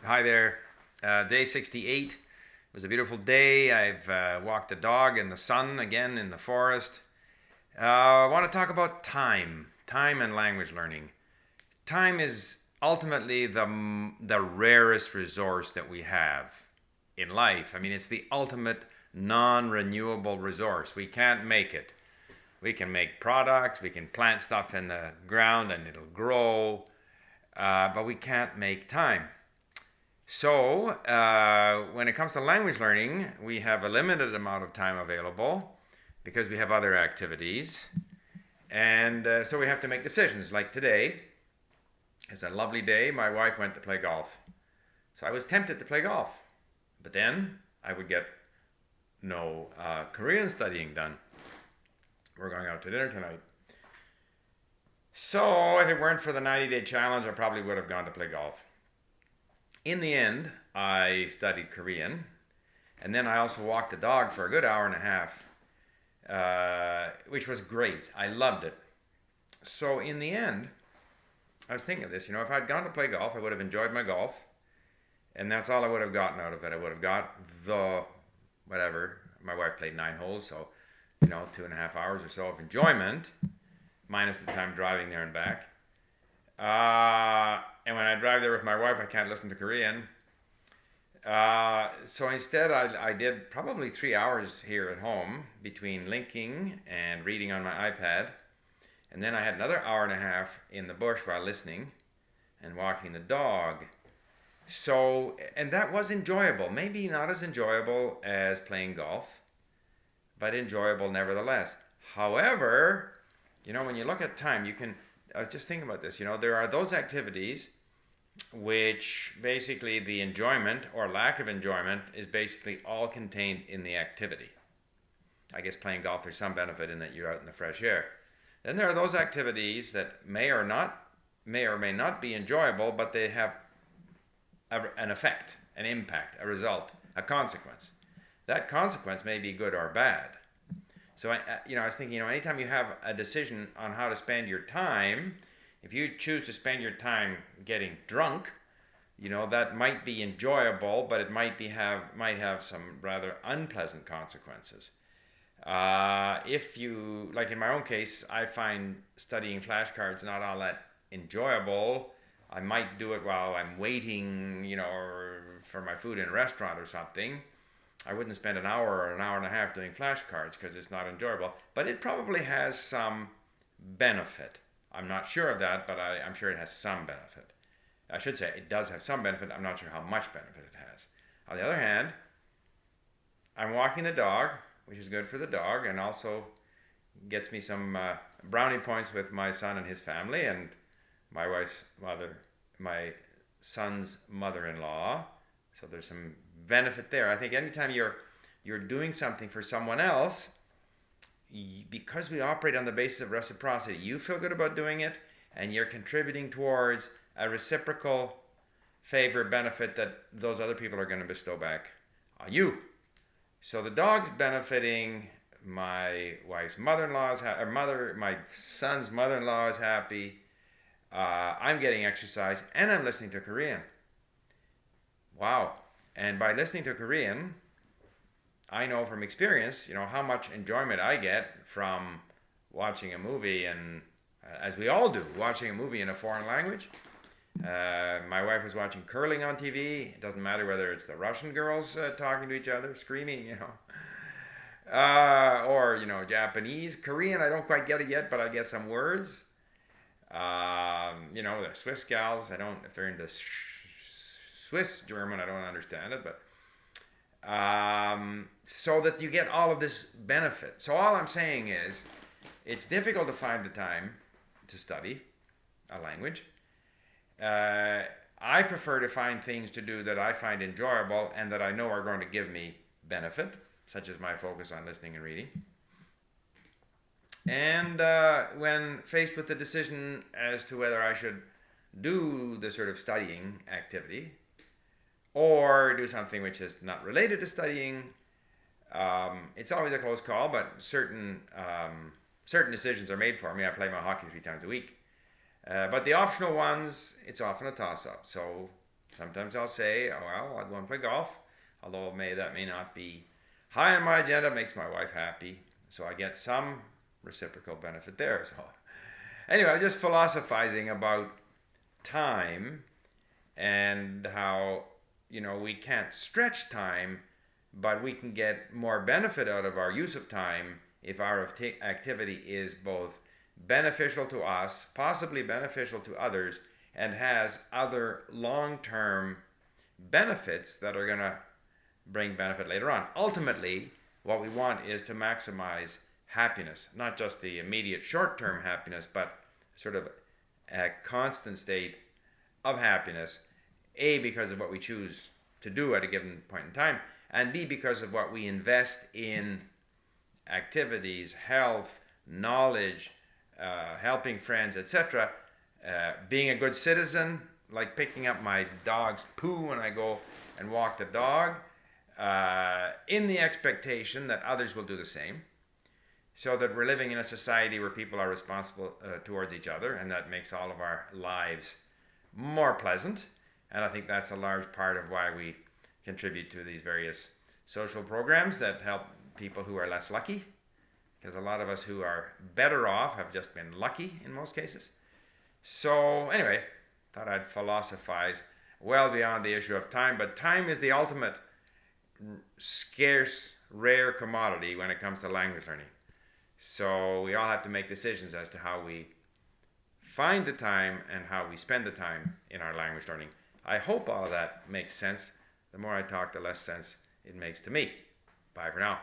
Hi there. Day 68. It was a beautiful day. I've walked the dog in the sun again in the forest. I want to talk about time and language learning. Time is ultimately the rarest resource that we have in life. I mean, it's the ultimate non renewable resource. We can't make it. We can make products, we can plant stuff in the ground and it'll grow, but we can't make time. So, when it comes to language learning, we have a limited amount of time available because we have other activities. And so we have to make decisions. Like today, it's a lovely day. My wife went to play golf. So I was tempted to play golf. But then I would get no Korean studying done. We're going out to dinner tonight. So if it weren't for the 90-day challenge, I probably would have gone to play golf. In the end, I studied Korean, and then I also walked the dog for a good hour and a half, which was great. I loved it. So in the end, I was thinking of this, if I'd gone to play golf, I would have enjoyed my golf, and that's all I would have gotten out of it. I would have got whatever. My wife played 9 holes, so, 2.5 hours or so of enjoyment, minus the time driving there and back. And when I drive there with my wife, I can't listen to Korean. So instead, I did probably 3 hours here at home between linking and reading on my iPad. And then I had another hour and a half in the bush while listening and walking the dog. So, and that was enjoyable. Maybe not as enjoyable as playing golf, but enjoyable nevertheless. However, when you look at time, I was just thinking about this, there are those activities which basically the enjoyment or lack of enjoyment is basically all contained in the activity. I guess playing golf, there's some benefit in that you're out in the fresh air. Then there are those activities that may or may not be enjoyable, but they have an effect, an impact, a result, a consequence. That consequence may be good or bad. So, I was thinking, anytime you have a decision on how to spend your time, if you choose to spend your time getting drunk, that might be enjoyable, but it might have some rather unpleasant consequences. If you, like in my own case, I find studying flashcards not all that enjoyable. I might do it while I'm waiting, for my food in a restaurant or something. I wouldn't spend an hour or an hour and a half doing flashcards because it's not enjoyable. But it probably has some benefit. I'm not sure of that, but I'm sure it has some benefit. I should say it does have some benefit. I'm not sure how much benefit it has. On the other hand, I'm walking the dog, which is good for the dog, and also gets me some brownie points with my son and his family, and my wife's mother, my son's mother-in-law. So there's some benefit there. I think anytime you're doing something for someone else, because we operate on the basis of reciprocity, you feel good about doing it, and you're contributing towards a reciprocal favor, benefit that those other people are going to bestow back on you. So the dog's benefiting, my wife's mother-in-law is my son's mother-in-law is happy. I'm getting exercise, and I'm listening to Korean. Wow. And by listening to Korean, I know from experience, how much enjoyment I get from watching a movie, and as we all do, watching a movie in a foreign language. My wife was watching curling on TV. It doesn't matter whether it's the Russian girls talking to each other, screaming, or, Japanese. Korean, I don't quite get it yet, but I get some words. The Swiss gals, if they're into Swiss German, I don't understand it, but so that you get all of this benefit. So all I'm saying is, it's difficult to find the time to study a language. I prefer to find things to do that I find enjoyable and that I know are going to give me benefit, such as my focus on listening and reading. And when faced with the decision as to whether I should do the sort of studying activity or do something which is not related to studying, it's always a close call, but certain decisions are made for me. I play my hockey 3 times a week. But the optional ones, it's often a toss-up. So Sometimes I'll say, oh, well, I'll go and play golf, although that may not be high on my agenda. It makes my wife happy, so I get some reciprocal benefit there. So anyway, I was just philosophizing about time and how, we can't stretch time, but we can get more benefit out of our use of time if our activity is both beneficial to us, possibly beneficial to others, and has other long-term benefits that are going to bring benefit later on. Ultimately, what we want is to maximize happiness, not just the immediate short-term happiness, but sort of a constant state of happiness, A, because of what we choose to do at a given point in time, and B, because of what we invest in activities, health, knowledge, helping friends, etc. Being a good citizen, like picking up my dog's poo when I go and walk the dog, in the expectation that others will do the same, so that we're living in a society where people are responsible towards each other, and that makes all of our lives more pleasant. And I think that's a large part of why we contribute to these various social programs that help people who are less lucky, because a lot of us who are better off have just been lucky in most cases. So anyway, thought I'd philosophize well beyond the issue of time, but time is the ultimate scarce, rare commodity when it comes to language learning. So we all have to make decisions as to how we find the time and how we spend the time in our language learning. I hope all of that makes sense. The more I talk, the less sense it makes to me. Bye for now.